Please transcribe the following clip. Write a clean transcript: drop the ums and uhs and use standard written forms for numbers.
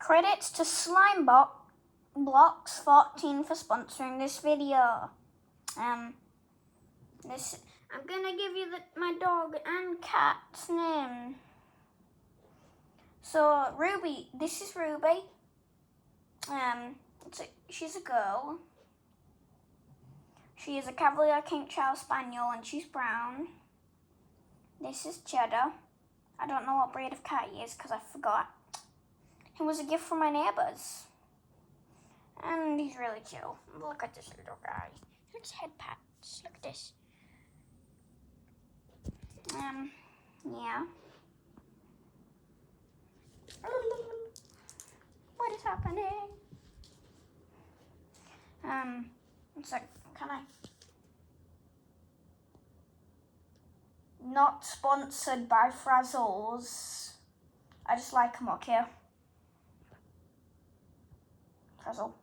Credits to Slimeblocks14 for sponsoring this video. I'm gonna give you my dog and cat's name. So Ruby, this is Ruby. She's a girl. She is a Cavalier King Charles Spaniel and she's brown. This is Cheddar. I don't know what breed of cat he is because I forgot. He was a gift from my neighbours. And he's really cute. Look at this little guy. Look at his head pats. Look at this. Yeah. What is happening? It's like, can I? Not sponsored by Frazzles. I just like them, okay? Frazzle.